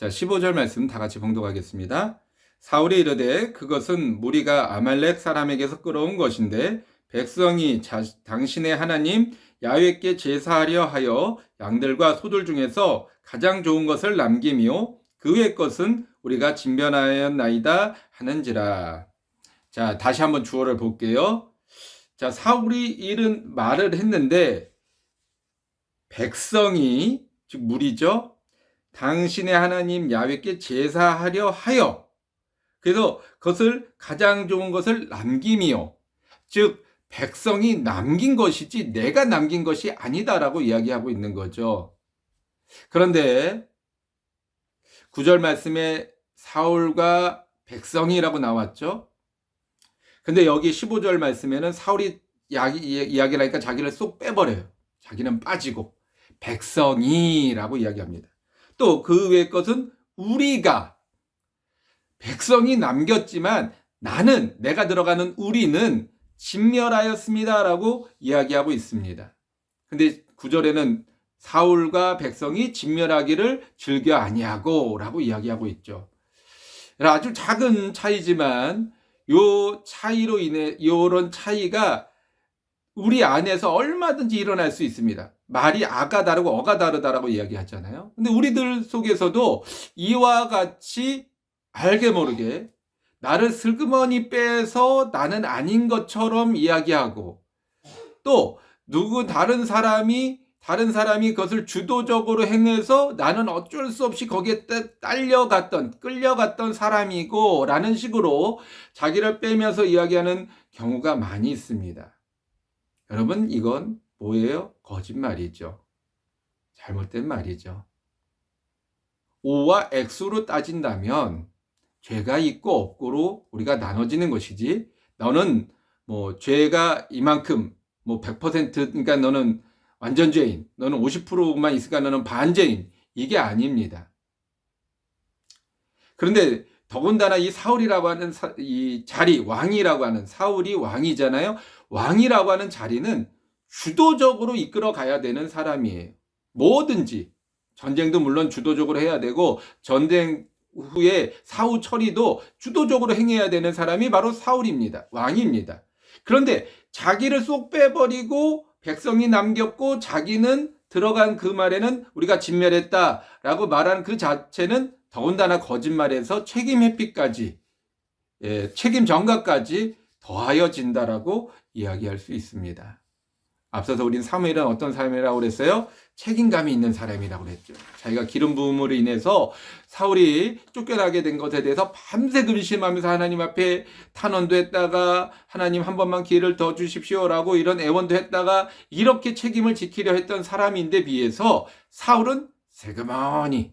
자, 15절 말씀 다 같이 봉독하겠습니다. 사울이 이르되 그것은 무리가 아말렉 사람에게서 끌어온 것인데 백성이 당신의 하나님 야훼께 제사하려 하여 양들과 소들 중에서 가장 좋은 것을 남김이요 그 외의 것은 우리가 진변하였나이다 하는지라. 자, 다시 한번 주어를 볼게요. 자, 사울이 이런 말을 했는데 백성이, 즉 무리죠, 당신의 하나님 야훼께 제사하려 하여, 그래서 그것을 가장 좋은 것을 남김이요, 즉 백성이 남긴 것이지 내가 남긴 것이 아니다라고 이야기하고 있는 거죠. 그런데 9절 말씀에 사울과 백성이라고 나왔죠. 근데 여기 15절 말씀에는 사울이 이야기를 하니까 자기를 쏙 빼버려요. 자기는 빠지고 백성이라고 이야기합니다. 또 그 외의 것은 우리가, 백성이 남겼지만 나는, 내가 들어가는 우리는 진멸하였습니다라고 이야기하고 있습니다. 근데 9절에는 사울과 백성이 진멸하기를 즐겨 아니하고 라고 이야기하고 있죠. 아주 작은 차이지만 요 차이로 인해, 요런 차이가 우리 안에서 얼마든지 일어날 수 있습니다. 말이 아가 다르고 어가 다르다라고 이야기하잖아요. 근데 우리들 속에서도 이와 같이 알게 모르게 나를 슬그머니 빼서 나는 아닌 것처럼 이야기하고, 또 다른 사람이 그것을 주도적으로 행해서 나는 어쩔 수 없이 거기에 끌려갔던 사람이고 라는 식으로 자기를 빼면서 이야기하는 경우가 많이 있습니다. 여러분, 이건 뭐예요? 거짓말이죠. 잘못된 말이죠. O와 X로 따진다면 죄가 있고 없고로 우리가 나눠지는 것이지, 너는 뭐 죄가 이만큼 뭐 100%, 그러니까 너는 완전 죄인, 너는 50%만 있으니까 너는 반죄인, 이게 아닙니다. 그런데 더군다나 이 사울이라고 하는 이 자리, 왕이라고 하는, 사울이 왕이잖아요. 왕이라고 하는 자리는 주도적으로 이끌어 가야 되는 사람이에요. 뭐든지, 전쟁도 물론 주도적으로 해야 되고 전쟁 후에 사후 처리도 주도적으로 행해야 되는 사람이 바로 사울입니다. 왕입니다. 그런데 자기를 쏙 빼버리고 백성이 남겼고 자기는 들어간 그 말에는 우리가 진멸했다라고 말하는 그 자체는 더군다나 거짓말에서 책임 회피까지, 책임 전가까지 더하여진다라고 이야기할 수 있습니다. 앞서서 우린 사무엘은 어떤 사람이라고 그랬어요? 책임감이 있는 사람이라고 그랬죠. 자기가 기름 부음으로 인해서 사울이 쫓겨나게 된 것에 대해서 밤새 근심하면서 하나님 앞에 탄원도 했다가 하나님 한 번만 기회를 더 주십시오라고 이런 애원도 했다가 이렇게 책임을 지키려 했던 사람인데 비해서 사울은 슬그머니.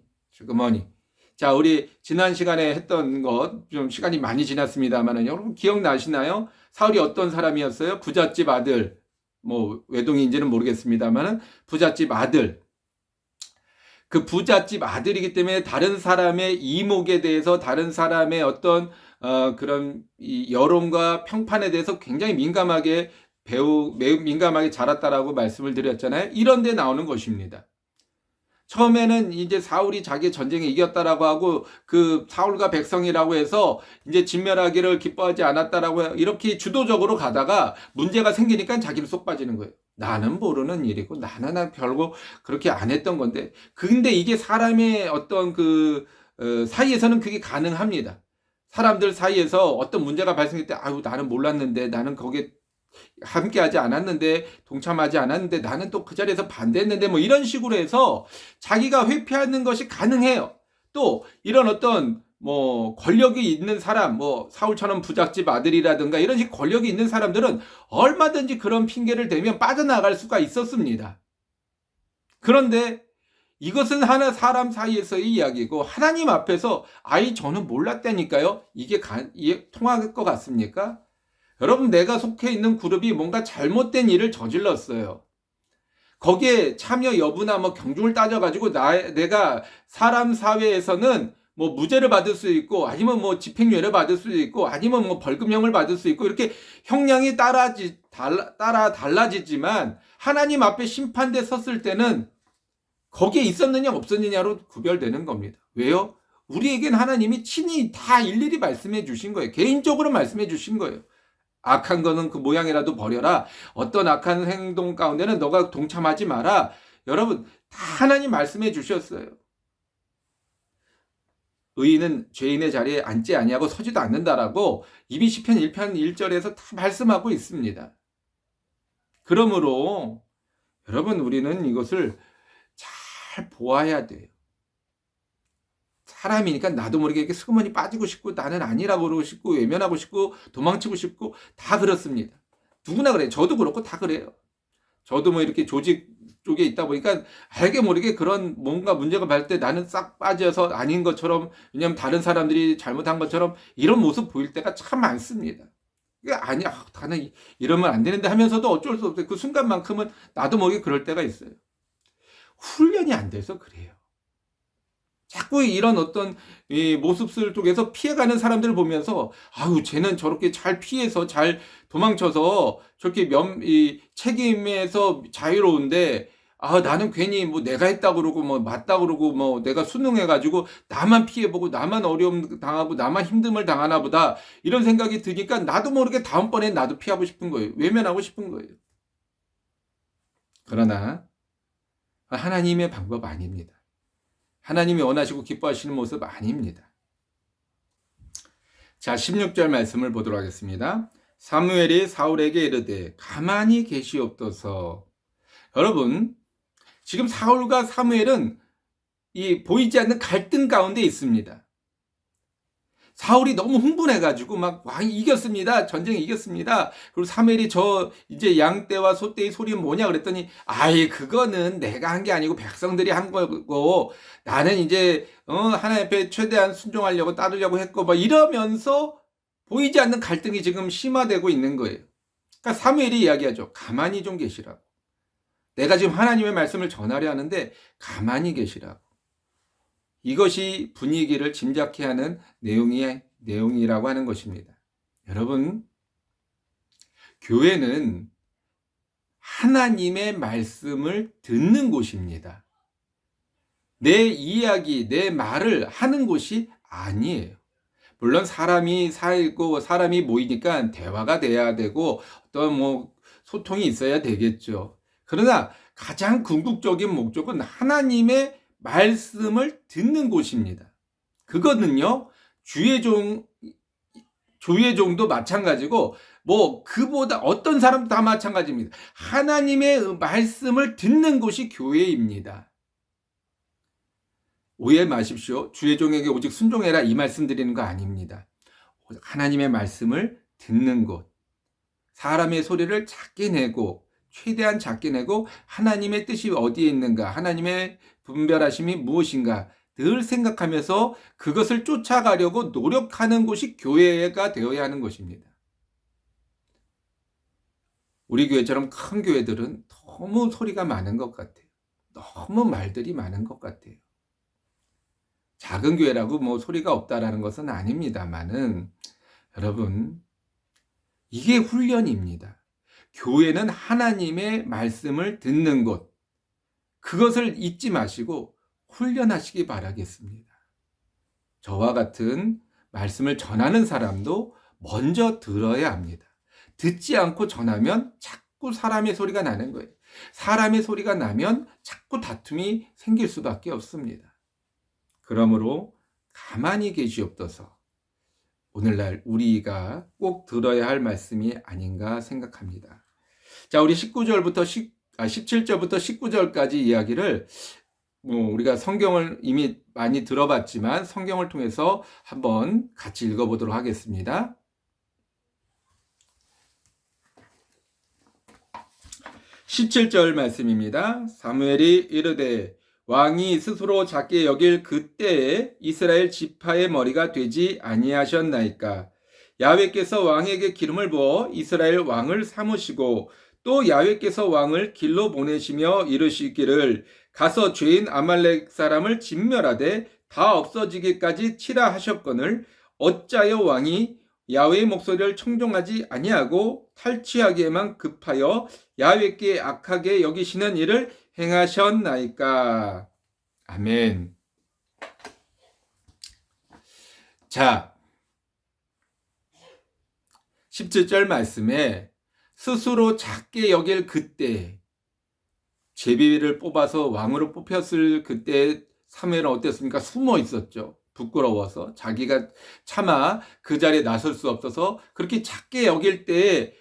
자, 우리 지난 시간에 했던 것 좀 시간이 많이 지났습니다만 여러분 기억나시나요? 사울이 어떤 사람이었어요? 부잣집 아들, 뭐 외동인지는 모르겠습니다만 부잣집 아들. 그 부잣집 아들이기 때문에 다른 사람의 이목에 대해서, 다른 사람의 어떤 그런 이 여론과 평판에 대해서 굉장히 매우 민감하게 자랐다라고 말씀을 드렸잖아요. 이런 데 나오는 것입니다. 처음에는 이제 사울이 자기 전쟁에 이겼다라고 하고 그 사울과 백성이라고 해서 이제 진멸하기를 기뻐하지 않았다라고 이렇게 주도적으로 가다가 문제가 생기니까 자기를 쏙 빠지는 거예요. 나는 모르는 일이고 나는 별거 그렇게 안 했던 건데. 근데 이게 사람의 어떤 사이에서는 그게 가능합니다. 사람들 사이에서 어떤 문제가 발생할 때 아유 나는 몰랐는데, 나는 거기에 함께하지 않았는데, 동참하지 않았는데, 나는 또 그 자리에서 반대했는데, 뭐 이런 식으로 해서 자기가 회피하는 것이 가능해요. 또 이런 어떤 뭐 권력이 있는 사람, 뭐 사울처럼 부잣집 아들이라든가 이런 식 권력이 있는 사람들은 얼마든지 그런 핑계를 대면 빠져나갈 수가 있었습니다. 그런데 이것은 하나 사람 사이에서의 이야기고 하나님 앞에서 저는 몰랐다니까요. 이게 통할 것 같습니까? 여러분, 내가 속해 있는 그룹이 뭔가 잘못된 일을 저질렀어요. 거기에 참여 여부나 뭐 경중을 따져가지고 내가 사람 사회에서는 뭐 무죄를 받을 수 있고, 아니면 뭐 집행유예를 받을 수 있고, 아니면 뭐 벌금형을 받을 수 있고, 이렇게 형량이 달라지지만 하나님 앞에 심판대 섰을 때는 거기에 있었느냐 없었느냐로 구별되는 겁니다. 왜요? 우리에겐 하나님이 친히 다 일일이 말씀해 주신 거예요. 개인적으로 말씀해 주신 거예요. 악한 거는 그 모양이라도 버려라. 어떤 악한 행동 가운데는 너가 동참하지 마라. 여러분, 다 하나님 말씀해 주셨어요. 의인은 죄인의 자리에 앉지 아니하고 서지도 않는다라고 이미 시편 1편 1절에서 다 말씀하고 있습니다. 그러므로 여러분, 우리는 이것을 잘 보아야 돼요. 사람이니까 나도 모르게 이렇게 슬그머니 빠지고 싶고 나는 아니라고 그러고 싶고 외면하고 싶고 도망치고 싶고 다 그렇습니다. 누구나 그래요. 저도 그렇고 다 그래요. 저도 뭐 이렇게 조직 쪽에 있다 보니까 알게 모르게 그런 뭔가 문제가 발때 나는 싹 빠져서 아닌 것처럼, 왜냐하면 다른 사람들이 잘못한 것처럼 이런 모습 보일 때가 참 많습니다. 이게 아니야, 나는 이러면 안 되는데 하면서도 어쩔 수 없어요. 그 순간만큼은 나도 모르게 그럴 때가 있어요. 훈련이 안 돼서 그래요. 자꾸 이런 어떤 이 모습들 속에서 피해가는 사람들을 보면서 아유, 쟤는 저렇게 잘 피해서 잘 도망쳐서 저렇게 책임에서 자유로운데, 아, 나는 괜히 뭐 내가 했다고 그러고 뭐 맞다고 그러고 뭐 내가 순응해가지고 나만 피해보고 나만 어려움 당하고 나만 힘듦을 당하나 보다, 이런 생각이 드니까 나도 모르게 다음번엔 나도 피하고 싶은 거예요. 외면하고 싶은 거예요. 그러나 하나님의 방법 아닙니다. 하나님이 원하시고 기뻐하시는 모습 아닙니다. 자, 16절 말씀을 보도록 하겠습니다. 사무엘이 사울에게 이르되 가만히 계시옵소서. 여러분, 지금 사울과 사무엘은 이 보이지 않는 갈등 가운데 있습니다. 사울이 너무 흥분해가지고 막 이겼습니다. 전쟁에 이겼습니다. 그리고 사무엘이 저 이제 양떼와 소떼의 소리는 뭐냐 그랬더니, 아이, 그거는 내가 한 게 아니고 백성들이 한 거고 나는 이제 하나님 앞에 최대한 순종하려고 따르려고 했고 막 이러면서 보이지 않는 갈등이 지금 심화되고 있는 거예요. 그러니까 사무엘이 이야기하죠. 가만히 좀 계시라고. 내가 지금 하나님의 말씀을 전하려 하는데 가만히 계시라고. 이것이 분위기를 짐작케 하는 내용이라고 하는 것입니다. 여러분, 교회는 하나님의 말씀을 듣는 곳입니다. 내 이야기, 내 말을 하는 곳이 아니에요. 물론 사람이 살고 사람이 모이니까 대화가 돼야 되고 어떤 뭐 소통이 있어야 되겠죠. 그러나 가장 궁극적인 목적은 하나님의 말씀을 듣는 곳입니다. 그거는요, 주의 종도 마찬가지고 뭐 그보다 어떤 사람도 다 마찬가지입니다. 하나님의 말씀을 듣는 곳이 교회입니다. 오해 마십시오. 주의 종에게 오직 순종해라 이 말씀 드리는 거 아닙니다. 하나님의 말씀을 듣는 곳, 사람의 소리를 작게 내고 최대한 작게 내고 하나님의 뜻이 어디에 있는가, 하나님의 분별하심이 무엇인가 늘 생각하면서 그것을 쫓아가려고 노력하는 곳이 교회가 되어야 하는 것입니다. 우리 교회처럼 큰 교회들은 너무 소리가 많은 것 같아요. 너무 말들이 많은 것 같아요. 작은 교회라고 뭐 소리가 없다라는 것은 아닙니다만은, 여러분, 이게 훈련입니다. 교회는 하나님의 말씀을 듣는 곳, 그것을 잊지 마시고 훈련하시기 바라겠습니다. 저와 같은 말씀을 전하는 사람도 먼저 들어야 합니다. 듣지 않고 전하면 자꾸 사람의 소리가 나는 거예요. 사람의 소리가 나면 자꾸 다툼이 생길 수밖에 없습니다. 그러므로 가만히 계시옵소서. 오늘날 우리가 꼭 들어야 할 말씀이 아닌가 생각합니다. 자, 우리 17절부터 19절까지 이야기를 우리가 성경을 이미 많이 들어봤지만 성경을 통해서 한번 같이 읽어보도록 하겠습니다. 17절 말씀입니다. 사무엘이 이르되 왕이 스스로 작게 여길 그때에 이스라엘 지파의 머리가 되지 아니하셨나이까. 야훼께서 왕에게 기름을 부어 이스라엘 왕을 삼으시고 또 야훼께서 왕을 길로 보내시며 이르시기를 가서 죄인 아말렉 사람을 진멸하되 다 없어지기까지 치라 하셨거늘 어찌하여 왕이 야훼의 목소리를 청종하지 아니하고 탈취하기에만 급하여 야훼께 악하게 여기시는 일을 행하셨나이까. 아멘. 자, 17절 말씀에 스스로 작게 여길 그때, 제비를 뽑아서 왕으로 뽑혔을 그때 사무엘은 어땠습니까? 숨어 있었죠. 부끄러워서 자기가 차마 그 자리에 나설 수 없어서 그렇게 작게 여길 때,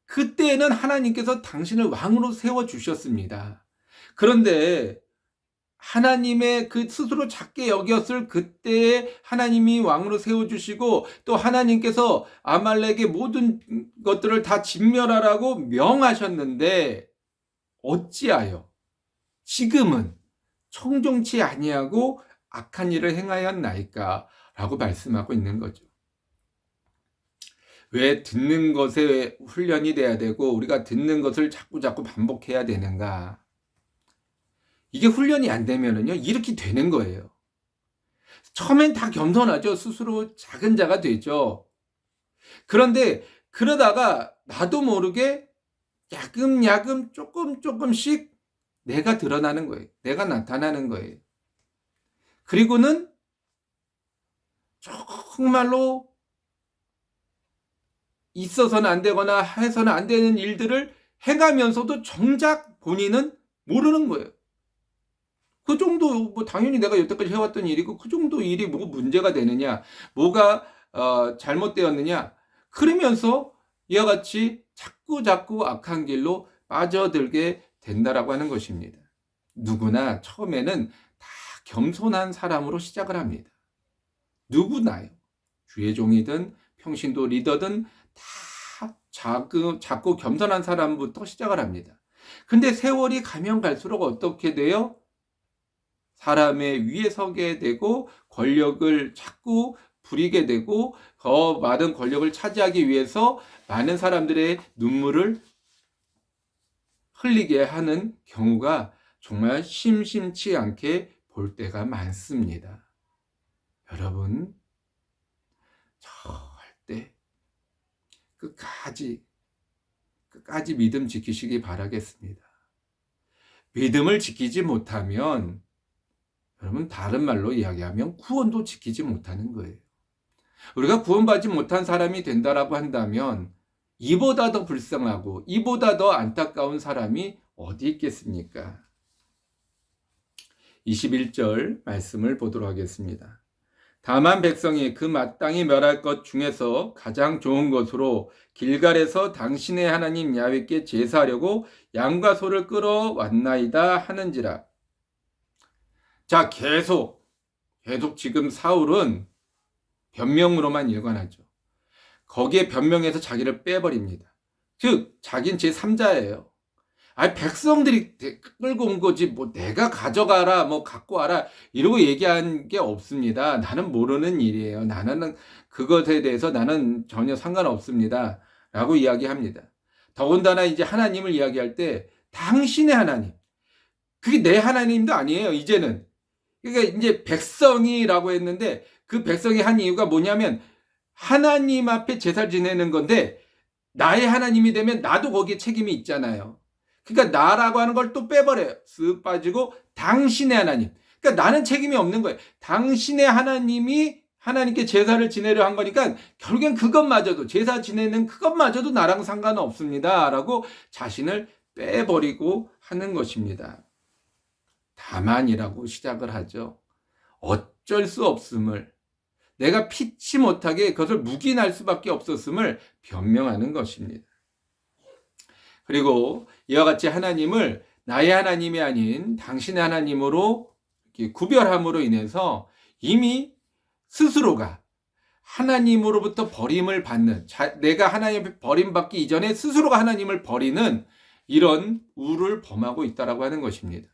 그때는 하나님께서 당신을 왕으로 세워주셨습니다. 그런데 하나님의 그 스스로 작게 여겼을 그때에 하나님이 왕으로 세워주시고, 또 하나님께서 아말렉의 모든 것들을 다 진멸하라고 명하셨는데 어찌하여 지금은 청종치 아니하고 악한 일을 행하였나이까 라고 말씀하고 있는 거죠. 왜 듣는 것에 훈련이 돼야 되고 우리가 듣는 것을 자꾸 반복해야 되는가? 이게 훈련이 안 되면은요, 이렇게 되는 거예요. 처음엔 다 겸손하죠. 스스로 작은 자가 되죠. 그런데 그러다가 나도 모르게 야금야금 조금씩 내가 드러나는 거예요. 내가 나타나는 거예요. 그리고는 정말로 있어서는 안 되거나 해서는 안 되는 일들을 행하면서도 정작 본인은 모르는 거예요. 그 정도, 당연히 내가 여태까지 해왔던 일이고, 그 정도 일이 뭐 문제가 되느냐, 뭐가 잘못되었느냐, 그러면서 이와 같이 자꾸 악한 길로 빠져들게 된다라고 하는 것입니다. 누구나 처음에는 다 겸손한 사람으로 시작을 합니다. 누구나요. 주의 종이든 평신도 리더든 다 작고 겸손한 사람부터 시작을 합니다. 근데 세월이 가면 갈수록 어떻게 돼요? 사람의 위에 서게 되고 권력을 자꾸 부리게 되고 더 많은 권력을 차지하기 위해서 많은 사람들의 눈물을 흘리게 하는 경우가 정말 심심치 않게 볼 때가 많습니다. 여러분, 절대 끝까지 믿음 지키시기 바라겠습니다. 믿음을 지키지 못하면, 여러분, 다른 말로 이야기하면 구원도 지키지 못하는 거예요. 우리가 구원받지 못한 사람이 된다라고 한다면 이보다 더 불쌍하고 이보다 더 안타까운 사람이 어디 있겠습니까? 21절 말씀을 보도록 하겠습니다. 다만 백성이 그 마땅히 멸할 것 중에서 가장 좋은 것으로 길갈에서 당신의 하나님 야훼께 제사하려고 양과 소를 끌어왔나이다 하는지라. 자, 계속 지금 사울은 변명으로만 일관하죠. 거기에 변명해서 자기를 빼버립니다. 즉, 자기는 제3자예요. 백성들이 끌고 온 거지, 뭐 내가 가져가라, 뭐 갖고 와라, 이러고 얘기한 게 없습니다. 나는 모르는 일이에요. 나는 그것에 대해서 나는 전혀 상관없습니다. 라고 이야기합니다. 더군다나 이제 하나님을 이야기할 때 당신의 하나님, 그게 내 하나님도 아니에요, 이제는. 그러니까 이제 백성이라고 했는데 그 백성이 한 이유가 뭐냐면 하나님 앞에 제사를 지내는 건데 나의 하나님이 되면 나도 거기에 책임이 있잖아요. 그러니까 나라고 하는 걸 또 빼버려요. 쓱 빠지고 당신의 하나님. 그러니까 나는 책임이 없는 거예요. 당신의 하나님이 하나님께 제사를 지내려 한 거니까 결국엔 그것마저도, 제사 지내는 그것마저도 나랑 상관은 없습니다. 라고 자신을 빼버리고 하는 것입니다. 다만이라고 시작을 하죠. 어쩔 수 없음을, 내가 피치 못하게 그것을 묵인할 수밖에 없었음을 변명하는 것입니다. 그리고 이와 같이 하나님을 나의 하나님이 아닌 당신의 하나님으로 구별함으로 인해서 이미 스스로가 하나님으로부터 버림을 받는, 내가 하나님의 버림받기 이전에 스스로가 하나님을 버리는 이런 우를 범하고 있다라고 하는 것입니다.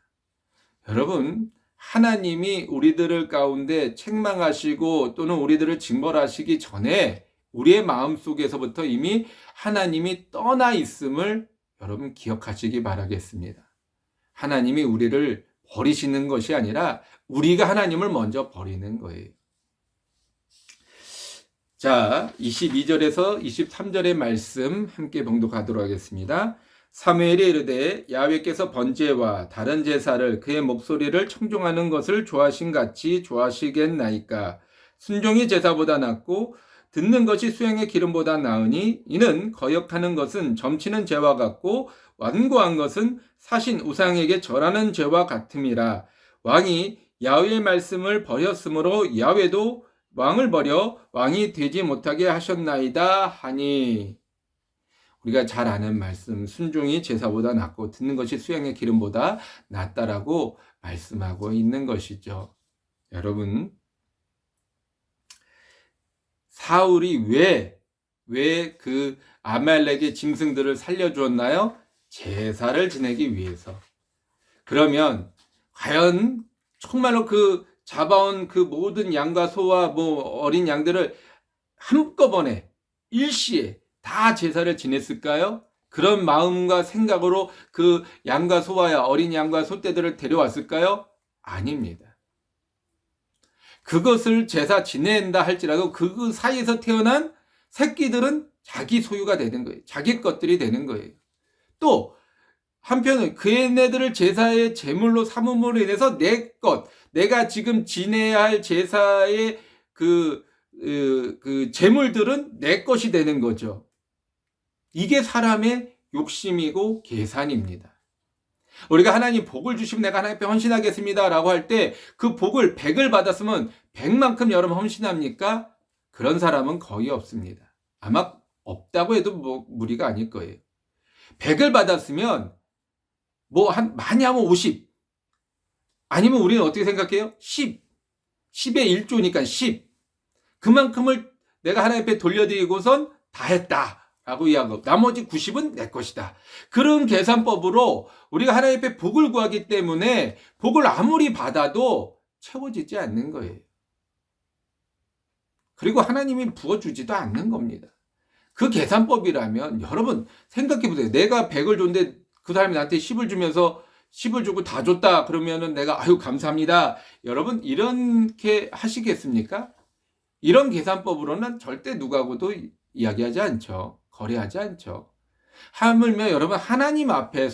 여러분, 하나님이 우리들을 가운데 책망하시고 또는 우리들을 징벌하시기 전에 우리의 마음속에서부터 이미 하나님이 떠나 있음을 여러분 기억하시기 바라겠습니다. 하나님이 우리를 버리시는 것이 아니라 우리가 하나님을 먼저 버리는 거예요. 자, 22절에서 23절의 말씀 함께 봉독하도록 하겠습니다. 사무엘이 이르되 야훼께서 번제와 다른 제사를 그의 목소리를 청종하는 것을 좋아하신 같이 좋아하시겠나이까. 순종이 제사보다 낫고 듣는 것이 수양의 기름보다 나으니 이는 거역하는 것은 점치는 죄와 같고 완고한 것은 사신 우상에게 절하는 죄와 같음이라. 왕이 야훼의 말씀을 버렸으므로 야훼도 왕을 버려 왕이 되지 못하게 하셨나이다 하니. 우리가 잘 아는 말씀, 순종이 제사보다 낫고 듣는 것이 수양의 기름보다 낫다라고 말씀하고 있는 것이죠. 여러분, 사울이 왜 그 아말렉의 짐승들을 살려주었나요? 제사를 지내기 위해서. 그러면 과연 정말로 그 잡아온 그 모든 양과 소와 뭐 어린 양들을 한꺼번에 일시에 다 제사를 지냈을까요? 그런 마음과 생각으로 그 양과 소와 어린 양과 소떼들을 데려왔을까요? 아닙니다. 그것을 제사 지낸다 할지라도 그 사이에서 태어난 새끼들은 자기 소유가 되는 거예요. 자기 것들이 되는 거예요. 또 한편은 그 얘네들을 제사의 제물로 삼음으로 인해서 내 것, 내가 지금 지내야 할 제사의 그 제물들은 내 것이 되는 거죠. 이게 사람의 욕심이고 계산입니다. 우리가 하나님 복을 주시면 내가 하나님 앞에 헌신하겠습니다 라고 할 때 그 복을 100을 받았으면 100만큼 여러분 헌신합니까? 그런 사람은 거의 없습니다. 아마 없다고 해도 뭐 무리가 아닐 거예요. 100을 받았으면 많이 하면 50, 아니면 우리는 어떻게 생각해요? 10, 10의 1조니까 10. 그만큼을 내가 하나님 앞에 돌려드리고선 다 했다 라고 이야기하고 나머지 90은 내 것이다. 그런 계산법으로 우리가 하나님 앞에 복을 구하기 때문에 복을 아무리 받아도 채워지지 않는 거예요. 그리고 하나님이 부어주지도 않는 겁니다. 그 계산법이라면 여러분 생각해 보세요. 내가 100을 줬는데 그 사람이 나한테 10을 주면서 10을 주고 다 줬다 그러면은 내가 아유 감사합니다. 여러분 이렇게 하시겠습니까? 이런 계산법으로는 절대 누구하고도 이야기하지 않죠. 거래하지 않죠. 하물며 여러분 하나님 앞에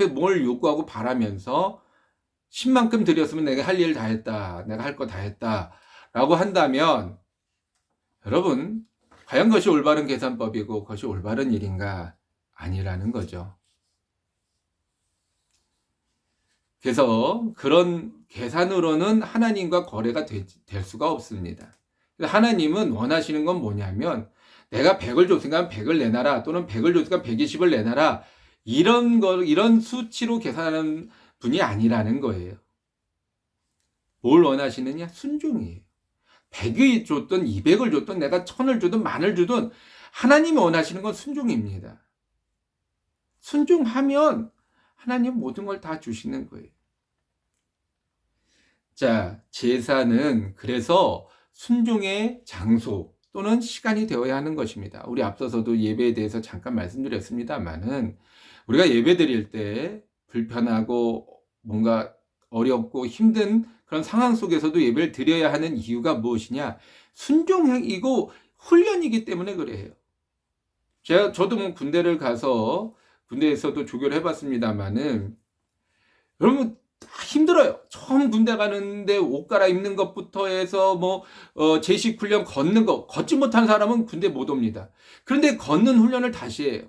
뭘 요구하고 바라면서 10만큼 드렸으면 내가 할 일 다 했다. 내가 할 거 다 했다. 라고 한다면 여러분 과연 그것이 올바른 계산법이고 그것이 올바른 일인가? 아니라는 거죠. 그래서 그런 계산으로는 하나님과 거래가 될 수가 없습니다. 하나님은 원하시는 건 뭐냐면 내가 100을 줬으니까 100을 내놔라 또는 100을 줬으니까 120을 내놔라 이런 수치로 계산하는 분이 아니라는 거예요. 뭘 원하시느냐? 순종이에요. 100을 줬든 200을 줬든 내가 1000을 주든 10,000을 주든 하나님이 원하시는 건 순종입니다. 순종하면 하나님 모든 걸 다 주시는 거예요. 자, 제사는 그래서 순종의 장소 또는 시간이 되어야 하는 것입니다. 우리 앞서서도 예배에 대해서 잠깐 말씀드렸습니다만은 우리가 예배 드릴 때 불편하고 뭔가 어렵고 힘든 그런 상황 속에서도 예배를 드려야 하는 이유가 무엇이냐? 순종이고 훈련이기 때문에 그래요. 저도 뭐 군대를 가서 군대에서도 조교를 해봤습니다만은 여러분 힘들어요. 처음 군대 가는데 옷 갈아입는 것부터 해서 제식 훈련 걷는 거 걷지 못한 사람은 군대 못 옵니다. 그런데 걷는 훈련을 다시 해요.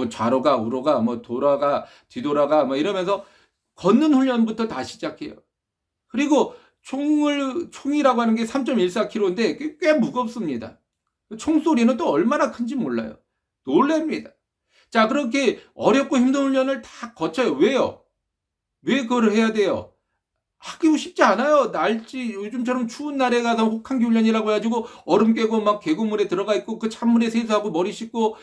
좌로가 우로가 돌아가 뒤돌아가 이러면서 걷는 훈련부터 다시 시작해요. 그리고 총이라고 하는 게 3.14kg인데 꽤 무겁습니다. 총소리는 또 얼마나 큰지 몰라요. 놀랍니다. 자, 그렇게 어렵고 힘든 훈련을 다 거쳐요. 왜요? 왜 그걸 해야 돼요? 하기 쉽지 않아요. 요즘처럼 추운 날에 가서 혹한기 훈련이라고 해가지고 얼음 깨고 계곡물에 들어가 있고 그 찬물에 세수하고 머리 씻고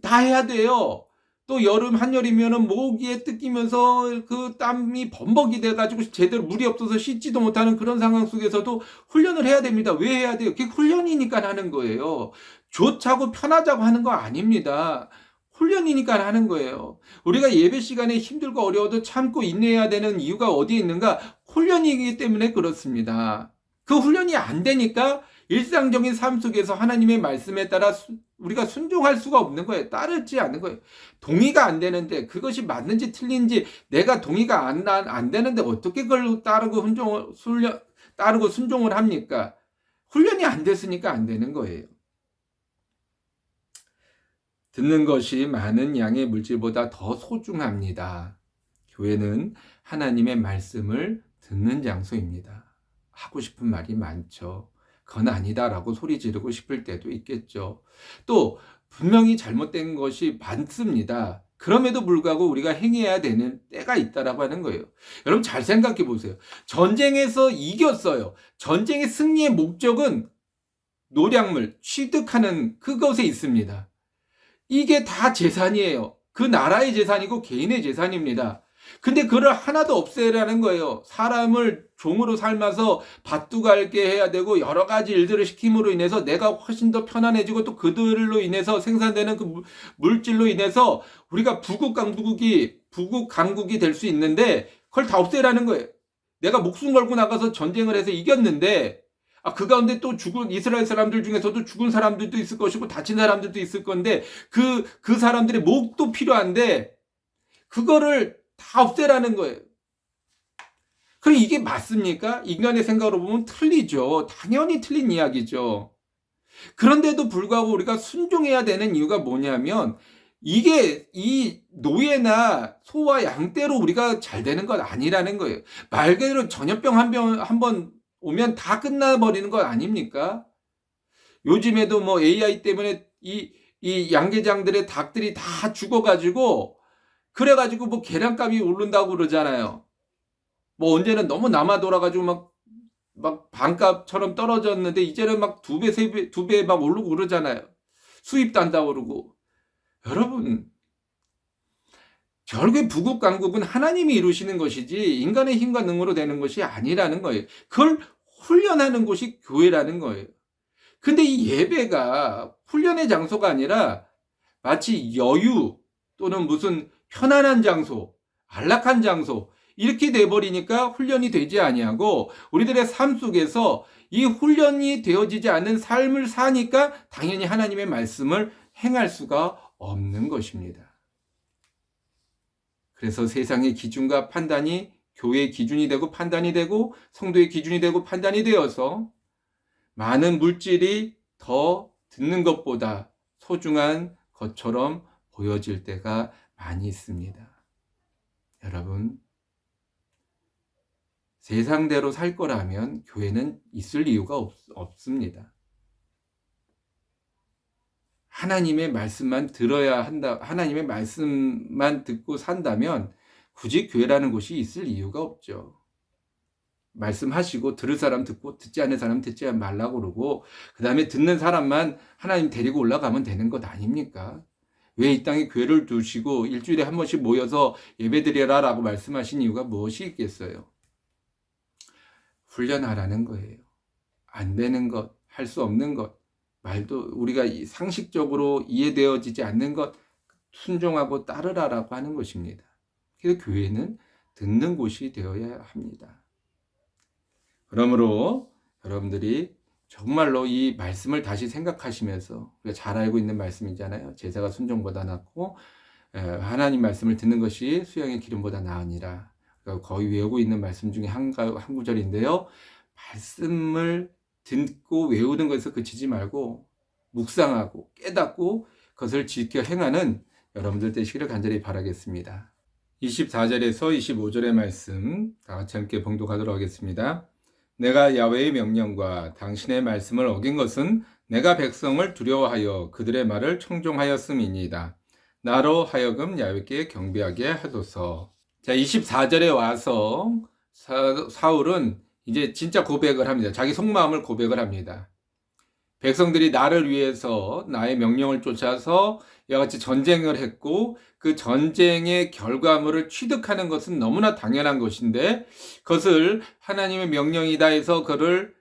다 해야 돼요. 또 한여름이면은 모기에 뜯기면서 그 땀이 범벅이 돼가지고 제대로 물이 없어서 씻지도 못하는 그런 상황 속에서도 훈련을 해야 됩니다. 왜 해야 돼요? 그게 훈련이니까 하는 거예요. 좋자고 편하자고 하는 거 아닙니다. 훈련이니까 하는 거예요. 우리가 예배 시간에 힘들고 어려워도 참고 인내해야 되는 이유가 어디에 있는가? 훈련이기 때문에 그렇습니다. 그 훈련이 안 되니까 일상적인 삶 속에서 하나님의 말씀에 따라 우리가 순종할 수가 없는 거예요. 따르지 않는 거예요. 동의가 안 되는데 그것이 맞는지 틀린지 내가 동의가 안 되는데 어떻게 그걸 따르고 순종을 합니까? 훈련이 안 됐으니까 안 되는 거예요. 듣는 것이 많은 양의 물질보다 더 소중합니다. 교회는 하나님의 말씀을 듣는 장소입니다. 하고 싶은 말이 많죠. 그건 아니다라고 소리 지르고 싶을 때도 있겠죠. 또 분명히 잘못된 것이 많습니다. 그럼에도 불구하고 우리가 행해야 되는 때가 있다라고 하는 거예요. 여러분 잘 생각해 보세요. 전쟁에서 이겼어요. 전쟁의 승리의 목적은 노량물, 취득하는 그것에 있습니다. 이게 다 재산이에요. 그 나라의 재산이고 개인의 재산입니다. 근데 그걸 하나도 없애라는 거예요. 사람을 종으로 삶아서 밭도 갈게 해야 되고 여러 가지 일들을 시킴으로 인해서 내가 훨씬 더 편안해지고 또 그들로 인해서 생산되는 그 물질로 인해서 우리가 부국 강국이 될 수 있는데 그걸 다 없애라는 거예요. 내가 목숨 걸고 나가서 전쟁을 해서 이겼는데 그 가운데 또 죽은 이스라엘 사람들 중에서도 죽은 사람들도 있을 것이고 다친 사람들도 있을 건데 그 사람들의 목도 필요한데 그거를 다 없애라는 거예요. 그럼 이게 맞습니까? 인간의 생각으로 보면 틀리죠. 당연히 틀린 이야기죠. 그런데도 불구하고 우리가 순종해야 되는 이유가 뭐냐면 이게 이 노예나 소와 양떼로 우리가 잘 되는 건 아니라는 거예요. 말 그대로 전염병 한 번 오면 다 끝나버리는 것 아닙니까? 요즘에도 뭐 AI 때문에 이 양계장들의 닭들이 다 죽어가지고 그래가지고 뭐 계란값이 오른다고 그러잖아요. 뭐 언제는 너무 남아 돌아가지고 막 반값처럼 떨어졌는데 이제는 막 2배, 3배, 2배 막 오르고 그러잖아요. 수입도 한다고 그러고. 여러분, 결국에 부국 강국은 하나님이 이루시는 것이지 인간의 힘과 능으로 되는 것이 아니라는 거예요. 그걸 훈련하는 곳이 교회라는 거예요. 근데 이 예배가 훈련의 장소가 아니라 마치 여유 또는 무슨 편안한 장소, 안락한 장소 이렇게 돼버리니까 훈련이 되지 아니하고 우리들의 삶 속에서 이 훈련이 되어지지 않는 삶을 사니까 당연히 하나님의 말씀을 행할 수가 없는 것입니다. 그래서 세상의 기준과 판단이 교회의 기준이 되고 판단이 되고 성도의 기준이 되고 판단이 되어서 많은 물질이 더 듣는 것보다 소중한 것처럼 보여질 때가 많이 있습니다. 여러분, 세상대로 살 거라면 교회는 있을 이유가 없습니다. 하나님의 말씀만 들어야 한다, 하나님의 말씀만 듣고 산다면 굳이 교회라는 곳이 있을 이유가 없죠. 말씀하시고 들을 사람 듣고 듣지 않는 사람 듣지 말라고 그러고 그 다음에 듣는 사람만 하나님 데리고 올라가면 되는 것 아닙니까? 왜 이 땅에 교회를 두시고 일주일에 한 번씩 모여서 예배드려라 라고 말씀하신 이유가 무엇이 있겠어요? 훈련하라는 거예요. 안 되는 것, 할 수 없는 것, 말도 우리가 상식적으로 이해되어지지 않는 것 순종하고 따르라라고 하는 것입니다. 그래서 교회는 듣는 곳이 되어야 합니다. 그러므로 여러분들이 정말로 이 말씀을 다시 생각하시면서 우리가 잘 알고 있는 말씀이잖아요. 제사가 순종보다 낫고 하나님 말씀을 듣는 것이 수양의 기름보다 나으니라. 거의 외우고 있는 말씀 중에 한 구절인데요. 말씀을 듣고 외우는 것에서 그치지 말고 묵상하고 깨닫고 그것을 지켜 행하는 여러분들 되시기를 간절히 바라겠습니다. 24절에서 25절의 말씀 다 같이 함께 봉독하도록 하겠습니다. 내가 야훼의 명령과 당신의 말씀을 어긴 것은 내가 백성을 두려워하여 그들의 말을 청종하였음이니이다. 나로 하여금 야훼께 경배하게 하소서. 자, 24절에 와서 사울은 이제 진짜 고백을 합니다. 자기 속마음을 고백을 합니다. 백성들이 나를 위해서 나의 명령을 쫓아서 이와 같이 전쟁을 했고 그 전쟁의 결과물을 취득하는 것은 너무나 당연한 것인데 그것을 하나님의 명령이다 해서 그를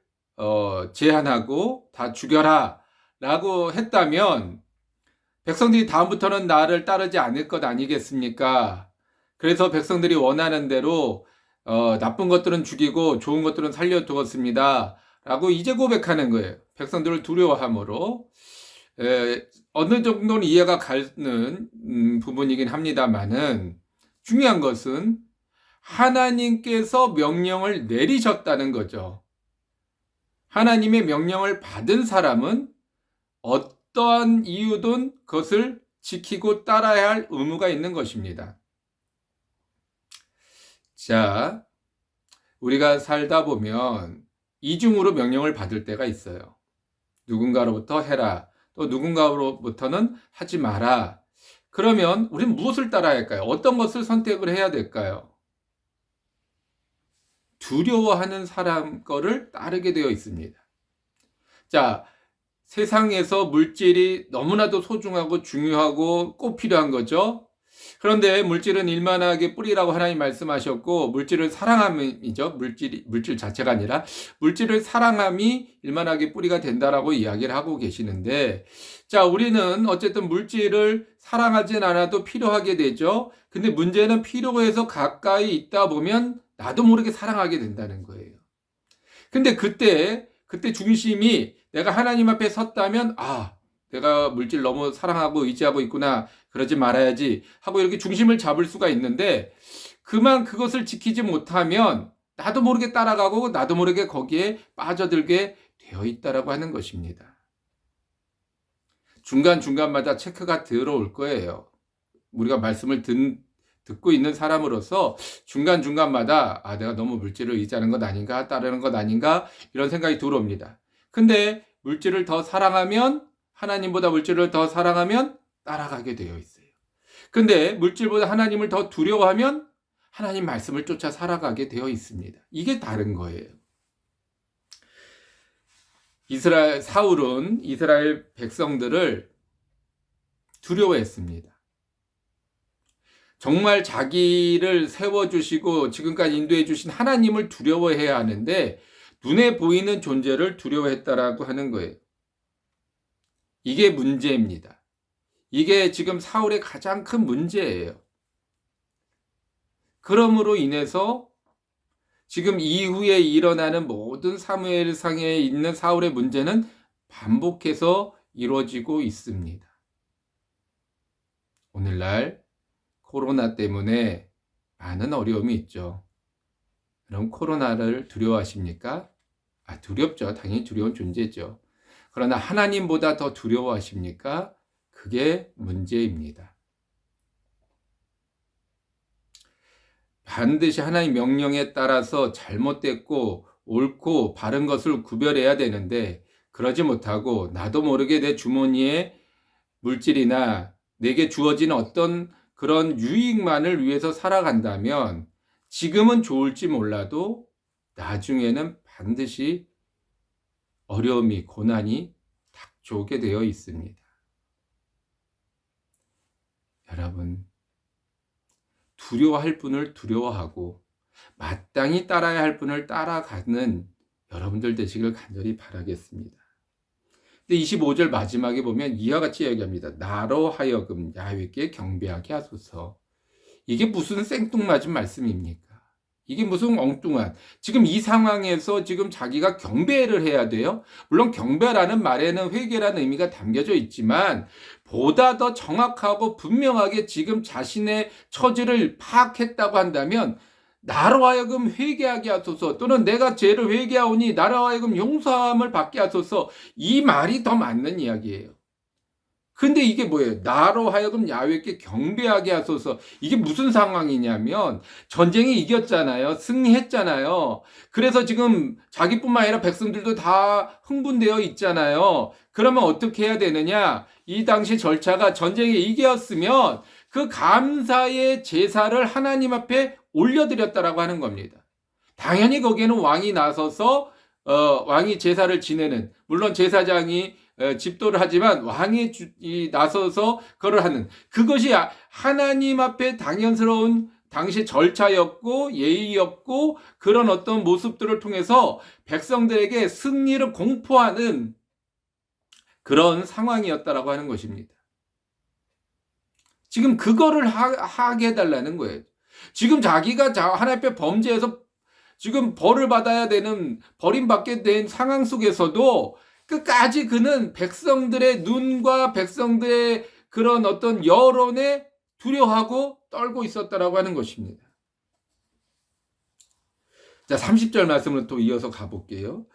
제한하고 다 죽여라 라고 했다면 백성들이 다음부터는 나를 따르지 않을 것 아니겠습니까? 그래서 백성들이 원하는 대로 나쁜 것들은 죽이고 좋은 것들은 살려두었습니다 라고 이제 고백하는 거예요. 백성들을 두려워함으로. 어느 정도는 이해가 가는 부분이긴 합니다만은 중요한 것은 하나님께서 명령을 내리셨다는 거죠. 하나님의 명령을 받은 사람은 어떠한 이유든 그것을 지키고 따라야 할 의무가 있는 것입니다. 자, 우리가 살다 보면 이중으로 명령을 받을 때가 있어요. 누군가로부터 해라, 또 누군가로부터는 하지 마라. 그러면 우리는 무엇을 따라야 할까요? 어떤 것을 선택을 해야 될까요? 두려워하는 사람 거를 따르게 되어 있습니다. 자, 세상에서 물질이 너무나도 소중하고 중요하고 꼭 필요한 거죠. 그런데 물질은 일만하게 뿌리라고 하나님 말씀하셨고, 물질을 사랑함이죠. 물질 자체가 아니라 물질을 사랑함이 일만하게 뿌리가 된다라고 이야기를 하고 계시는데, 자, 우리는 어쨌든 물질을 사랑하진 않아도 필요하게 되죠. 근데 문제는 필요해서 가까이 있다 보면 나도 모르게 사랑하게 된다는 거예요. 근데 그때 중심이 내가 하나님 앞에 섰다면, 내가 물질 너무 사랑하고 의지하고 있구나, 그러지 말아야지 하고 이렇게 중심을 잡을 수가 있는데, 그것을 지키지 못하면 나도 모르게 따라가고 나도 모르게 거기에 빠져들게 되어 있다라고 하는 것입니다. 중간중간마다 체크가 들어올 거예요. 우리가 말씀을 듣고 있는 사람으로서 중간중간마다 내가 너무 물질을 의지하는 것 아닌가, 따르는 것 아닌가, 이런 생각이 들어옵니다. 근데 물질을 더 사랑하면, 하나님보다 물질을 더 사랑하면 따라가게 되어 있어요. 근데 물질보다 하나님을 더 두려워하면 하나님 말씀을 쫓아 살아가게 되어 있습니다. 이게 다른 거예요. 사울은 이스라엘 백성들을 두려워했습니다. 정말 자기를 세워주시고 지금까지 인도해 주신 하나님을 두려워해야 하는데 눈에 보이는 존재를 두려워했다라고 하는 거예요. 이게 문제입니다. 이게 지금 사울의 가장 큰 문제예요. 그러므로 인해서 지금 이후에 일어나는 모든 사무엘상에 있는 사울의 문제는 반복해서 이루어지고 있습니다. 오늘날 코로나 때문에 많은 어려움이 있죠. 그럼 코로나를 두려워하십니까? 두렵죠. 당연히 두려운 존재죠. 그러나 하나님보다 더 두려워하십니까? 그게 문제입니다. 반드시 하나님 명령에 따라서 잘못됐고 옳고 바른 것을 구별해야 되는데, 그러지 못하고 나도 모르게 내 주머니에 물질이나 내게 주어진 어떤 그런 유익만을 위해서 살아간다면 지금은 좋을지 몰라도 나중에는 반드시 어려움이, 고난이 닥쳐오게 되어 있습니다. 여러분, 두려워할 분을 두려워하고 마땅히 따라야 할 분을 따라가는 여러분들 되시길 간절히 바라겠습니다. 근데 25절 마지막에 보면 이와 같이 이야기합니다. 나로 하여금 야훼께 경배하게 하소서. 이게 무슨 생뚱맞은 말씀입니까? 이게 무슨 엉뚱한, 지금 이 상황에서 지금 자기가 경배를 해야 돼요? 물론 경배라는 말에는 회개라는 의미가 담겨져 있지만 보다 더 정확하고 분명하게 지금 자신의 처지를 파악했다고 한다면 나로 하여금 회개하게 하소서, 또는 내가 죄를 회개하오니 나로 하여금 용서함을 받게 하소서, 이 말이 더 맞는 이야기예요. 근데 이게 뭐예요? 나로 하여금 야훼께 경배하게 하소서. 이게 무슨 상황이냐면 전쟁이 이겼잖아요. 승리했잖아요. 그래서 지금 자기뿐만 아니라 백성들도 다 흥분되어 있잖아요. 그러면 어떻게 해야 되느냐? 이 당시 절차가 전쟁에 이겼으면 그 감사의 제사를 하나님 앞에 올려드렸다라고 하는 겁니다. 당연히 거기에는 왕이 나서서 왕이 제사를 지내는, 물론 제사장이 집도를 하지만 왕이 나서서 그걸 하는, 그것이 하나님 앞에 당연스러운 당시 절차였고 예의였고, 그런 어떤 모습들을 통해서 백성들에게 승리를 공포하는 그런 상황이었다라고 하는 것입니다. 지금 그거를 하게 해달라는 거예요. 지금 자기가 하나님 앞에 범죄해서 지금 벌을 받아야 되는, 버림받게 된 상황 속에서도 끝까지 그는 백성들의 눈과 백성들의 그런 어떤 여론에 두려워하고 떨고 있었다라고 하는 것입니다. 자, 30절 말씀을 또 이어서 가볼게요.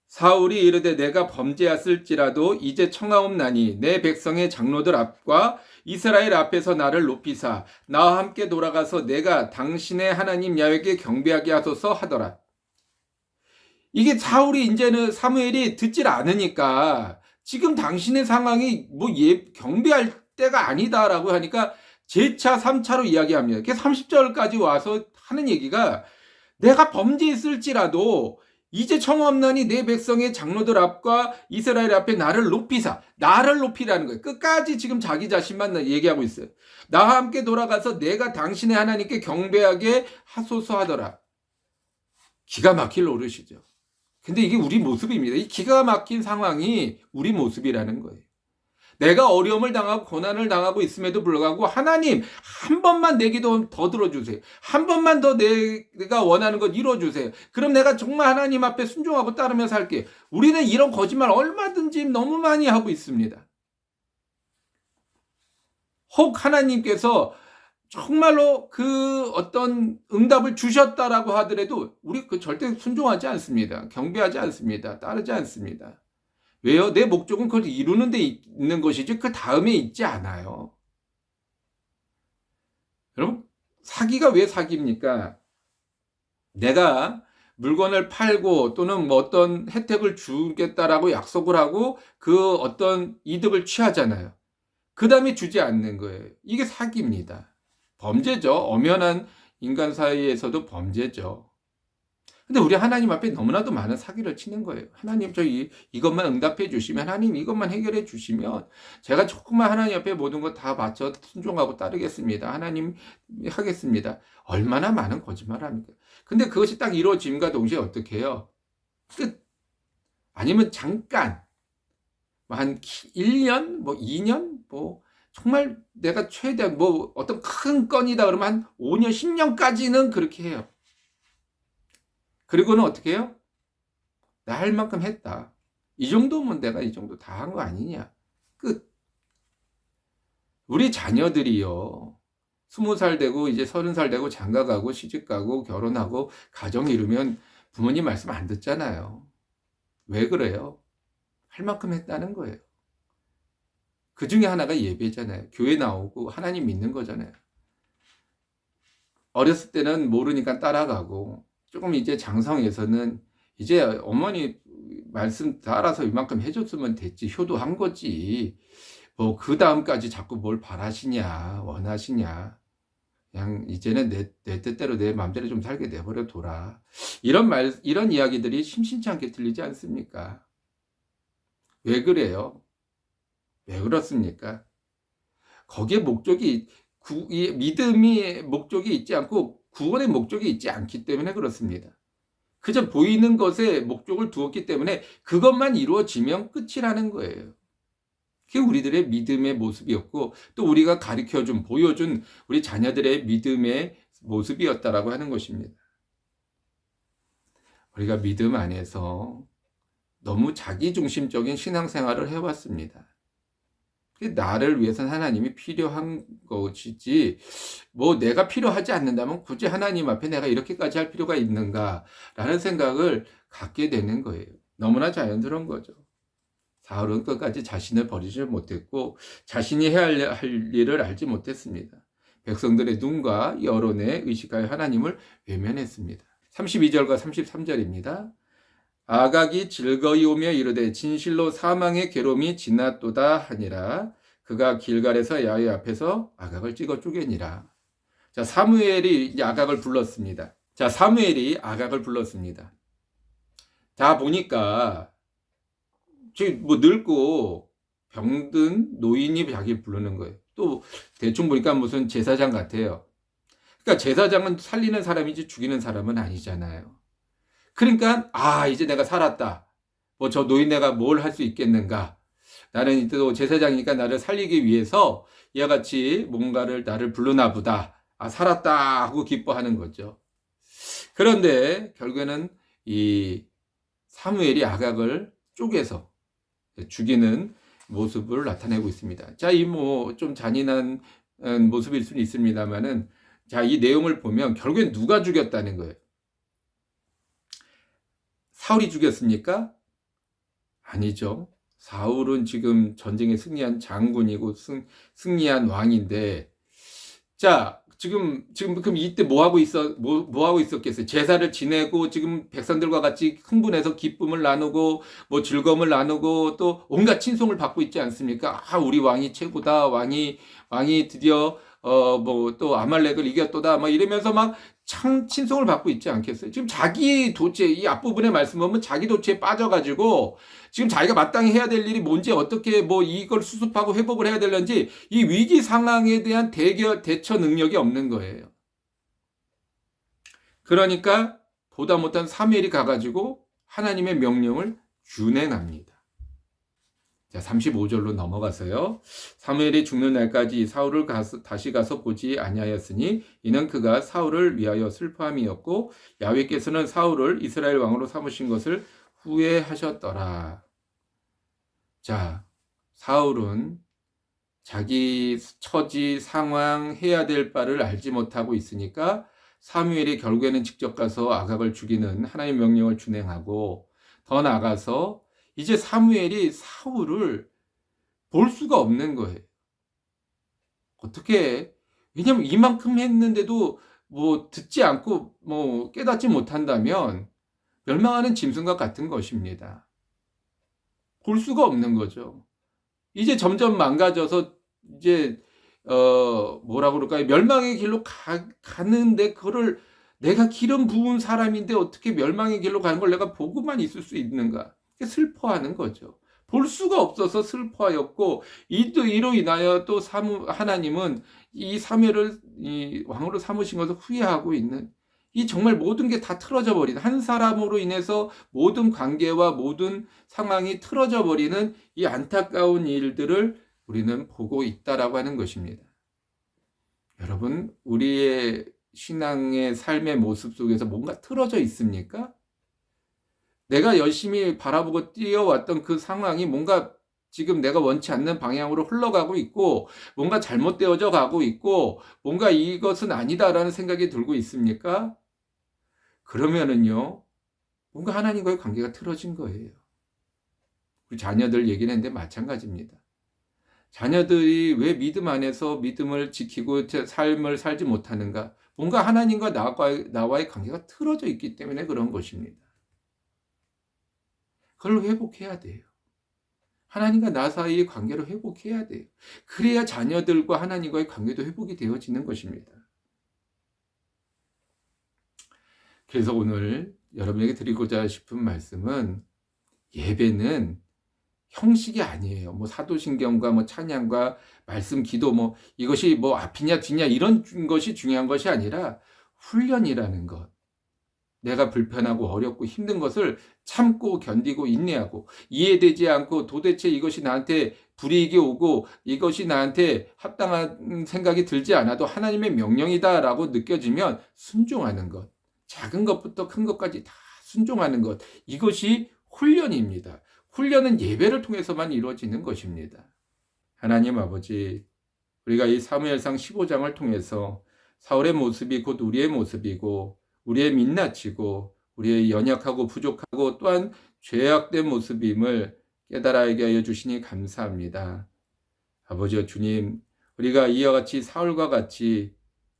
사울이 이르되 내가 범죄하였을지라도 이제 청하옵나니 내 백성의 장로들 앞과 이스라엘 앞에서 나를 높이사 나와 함께 돌아가서 내가 당신의 하나님 야훼께 경배하게 하소서 하더라. 이게 사무엘이 듣질 않으니까 지금 당신의 상황이 경배할 때가 아니다라고 하니까 제차 3차로 이야기합니다. 30절까지 와서 하는 얘기가 내가 범죄했을지라도 이제 청하옵나니 내 백성의 장로들 앞과 이스라엘 앞에 나를 높이라는 거예요. 끝까지 지금 자기 자신만 얘기하고 있어요. 나와 함께 돌아가서 내가 당신의 하나님께 경배하게 하소서 하더라. 기가 막힐 노릇이죠. 근데 이게 우리 모습입니다. 이 기가 막힌 상황이 우리 모습이라는 거예요. 내가 어려움을 당하고 고난을 당하고 있음에도 불구하고 하나님 한 번만 내 기도 더 들어주세요. 한 번만 더 내가 원하는 것 이루어주세요. 그럼 내가 정말 하나님 앞에 순종하고 따르며 살게. 우리는 이런 거짓말 얼마든지 너무 많이 하고 있습니다. 혹 하나님께서 정말로 그 어떤 응답을 주셨다라고 하더라도 우리 절대 순종하지 않습니다. 경배하지 않습니다. 따르지 않습니다. 왜요? 내 목적은 그걸 이루는 데 있는 것이지 그 다음에 있지 않아요. 여러분, 사기가 왜 사기입니까? 내가 물건을 팔고 또는 어떤 혜택을 주겠다라고 약속을 하고 그 어떤 이득을 취하잖아요. 그 다음에 주지 않는 거예요. 이게 사기입니다. 범죄죠. 엄연한 인간 사이에서도 범죄죠. 근데 우리 하나님 앞에 너무나도 많은 사기를 치는 거예요. 하나님 이것만 응답해 주시면, 하나님 이것만 해결해 주시면 제가 조금만 하나님 앞에 모든 것 다 바쳐 순종하고 따르겠습니다. 하나님 하겠습니다. 얼마나 많은 거짓말을 합니까? 근데 그것이 딱 이루어짐과 동시에 어떻게 해요? 끝. 아니면 잠깐 한 1년, 2년, 정말 내가 최대한 어떤 큰 건이다 그러면 한 5년, 10년까지는 그렇게 해요. 그리고는 어떻게 해요? 나 할 만큼 했다. 이 정도면 내가 이 정도 다 한 거 아니냐. 끝. 우리 자녀들이요. 20살 되고 이제 30살 되고 장가가고 시집가고 결혼하고 가정 이루면 부모님 말씀 안 듣잖아요. 왜 그래요? 할 만큼 했다는 거예요. 그 중에 하나가 예배잖아요. 교회 나오고 하나님 믿는 거잖아요. 어렸을 때는 모르니까 따라가고 조금 이제 장성에서는 이제 어머니 말씀 따라서 이만큼 해줬으면 됐지, 효도한 거지. 그 다음까지 자꾸 뭘 바라시냐, 원하시냐. 그냥 이제는 내 뜻대로 내 마음대로 좀 살게 내버려 둬라. 이런 이야기들이 심심치 않게 들리지 않습니까? 왜 그래요? 왜 그렇습니까? 거기에 믿음이 목적이 있지 않고 구원의 목적이 있지 않기 때문에 그렇습니다. 그저 보이는 것에 목적을 두었기 때문에 그것만 이루어지면 끝이라는 거예요. 그게 우리들의 믿음의 모습이었고 또 우리가 가르쳐준, 보여준 우리 자녀들의 믿음의 모습이었다라고 하는 것입니다. 우리가 믿음 안에서 너무 자기중심적인 신앙생활을 해왔습니다. 나를 위해서는 하나님이 필요한 것이지 내가 필요하지 않는다면 굳이 하나님 앞에 내가 이렇게까지 할 필요가 있는가라는 생각을 갖게 되는 거예요. 너무나 자연스러운 거죠. 사울은 끝까지 자신을 버리지 못했고 자신이 해야 할 일을 알지 못했습니다. 백성들의 눈과 여론에 의식하여 하나님을 외면했습니다. 32절과 33절입니다. 아각이 즐거이 오며 이르되 진실로 사망의 괴로움이 지났도다 하니라. 그가 길갈에서 야훼 앞에서 아각을 찍어 쪼개니라. 자, 사무엘이 이제 아각을 불렀습니다. 자, 보니까 늙고 병든 노인이 자기를 부르는 거예요. 또 대충 보니까 무슨 제사장 같아요. 그러니까 제사장은 살리는 사람이지 죽이는 사람은 아니잖아요. 그러니까 이제 내가 살았다. 저 노인네가 뭘 할 수 있겠는가. 나는 또 제사장이니까 나를 살리기 위해서 이와 같이 뭔가를 나를 부르나 보다. 살았다 하고 기뻐하는 거죠. 그런데 결국에는 이 사무엘이 아각을 쪼개서 죽이는 모습을 나타내고 있습니다. 자, 이 뭐 좀 잔인한 모습일 수는 있습니다만은, 자, 이 내용을 보면 결국엔 누가 죽였다는 거예요. 사울이 죽였습니까? 아니죠. 사울은 지금 전쟁에 승리한 장군이고 승리한 왕인데, 자, 지금 그럼 이때 뭐 하고 있었겠어요? 제사를 지내고 지금 백성들과 같이 흥분해서 기쁨을 나누고 뭐 즐거움을 나누고 또 온갖 친송을 받고 있지 않습니까? 아, 우리 왕이 최고다. 왕이 드디어 뭐 또 아말렉을 이겼도다. 막 이러면서 막 친송을 받고 있지 않겠어요? 지금 자기 도체, 이 앞부분의 말씀 보면 자기 도체에 빠져가지고 지금 자기가 마땅히 해야 될 일이 뭔지, 어떻게 뭐 이걸 수습하고 회복을 해야 되는지, 이 위기 상황에 대한 대처 능력이 없는 거예요. 그러니까 보다 못한 사무엘이 가가지고 하나님의 명령을 준행합니다. 자, 35절로 넘어가서요. 사무엘이 죽는 날까지 사울을 다시 가서 보지 아니하였으니 이는 그가 사울을 위하여 슬퍼함이었고 야훼께서는 사울을 이스라엘 왕으로 삼으신 것을 후회하셨더라. 자, 사울은 자기 처지, 상황, 해야 될 바를 알지 못하고 있으니까 사무엘이 결국에는 직접 가서 아각을 죽이는 하나님의 명령을 준행하고, 더 나아가서 이제 사무엘이 사울을 볼 수가 없는 거예요. 어떻게? 왜냐면 이만큼 했는데도 뭐 듣지 않고 뭐 깨닫지 못한다면 멸망하는 짐승과 같은 것입니다. 볼 수가 없는 거죠. 이제 점점 망가져서 이제 뭐라 그럴까요? 멸망의 길로 가는데 그거를, 내가 기름 부은 사람인데 어떻게 멸망의 길로 가는 걸 내가 보고만 있을 수 있는가? 슬퍼하는 거죠. 볼 수가 없어서 슬퍼하였고, 이로 인하여 또 하나님은 이 사무엘을 이 왕으로 삼으신 것을 후회하고 있는, 이 정말 모든 게 다 틀어져 버린, 한 사람으로 인해서 모든 관계와 모든 상황이 틀어져 버리는 이 안타까운 일들을 우리는 보고 있다라고 하는 것입니다. 여러분, 우리의 신앙의 삶의 모습 속에서 뭔가 틀어져 있습니까? 내가 열심히 바라보고 뛰어왔던 그 상황이 뭔가 지금 내가 원치 않는 방향으로 흘러가고 있고, 뭔가 잘못되어져 가고 있고, 뭔가 이것은 아니다라는 생각이 들고 있습니까? 그러면은요, 뭔가 하나님과의 관계가 틀어진 거예요. 우리 자녀들 얘기는 했는데 마찬가지입니다. 자녀들이 왜 믿음 안에서 믿음을 지키고 삶을 살지 못하는가? 뭔가 하나님과 나와의 관계가 틀어져 있기 때문에 그런 것입니다. 그걸 회복해야 돼요. 하나님과 나 사이의 관계를 회복해야 돼요. 그래야 자녀들과 하나님과의 관계도 회복이 되어지는 것입니다. 그래서 오늘 여러분에게 드리고자 싶은 말씀은, 예배는 형식이 아니에요. 뭐 사도신경과 뭐 찬양과 말씀, 기도, 뭐 이것이 뭐 앞이냐 뒤냐 이런 것이 중요한 것이 아니라 훈련이라는 것. 내가 불편하고 어렵고 힘든 것을 참고 견디고 인내하고, 이해되지 않고 도대체 이것이 나한테 불이익이 오고 이것이 나한테 합당한 생각이 들지 않아도 하나님의 명령이다라고 느껴지면 순종하는 것. 작은 것부터 큰 것까지 다 순종하는 것. 이것이 훈련입니다. 훈련은 예배를 통해서만 이루어지는 것입니다. 하나님 아버지, 우리가 이 사무엘상 15장을 통해서 사울의 모습이 곧 우리의 모습이고, 우리의 민낯이고, 우리의 연약하고 부족하고 또한 죄악된 모습임을 깨달아 알게 하여 주시니 감사합니다. 아버지여 주님, 우리가 이와 같이 사울과 같이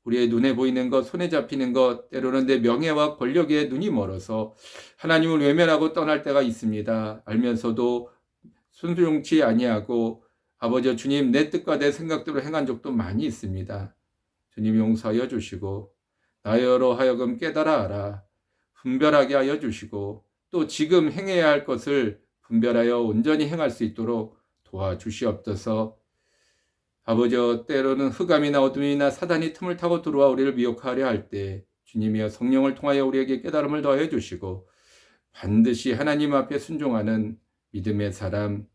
우리의 눈에 보이는 것, 손에 잡히는 것, 때로는 내 명예와 권력에 눈이 멀어서 하나님을 외면하고 떠날 때가 있습니다. 알면서도 순종치 아니하고 아버지여 주님, 내 뜻과 내 생각대로 행한 적도 많이 있습니다. 주님 용서하여 주시고 나여로 하여금 깨달아 알아 분별하게 하여 주시고, 또 지금 행해야 할 것을 분별하여 온전히 행할 수 있도록 도와주시옵소서. 아버지여, 때로는 흑암이나 어둠이나 사단이 틈을 타고 들어와 우리를 미혹하려 할 때 주님이여 성령을 통하여 우리에게 깨달음을 더해 주시고, 반드시 하나님 앞에 순종하는 믿음의 사람,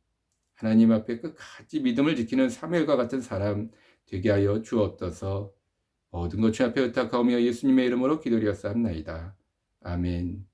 하나님 앞에 끝까지 믿음을 지키는 사무엘과 같은 사람 되게 하여 주옵소서. 모든 것 주 앞에 의탁하오며 예수님의 이름으로 기도드렸사옵나이다. 아멘.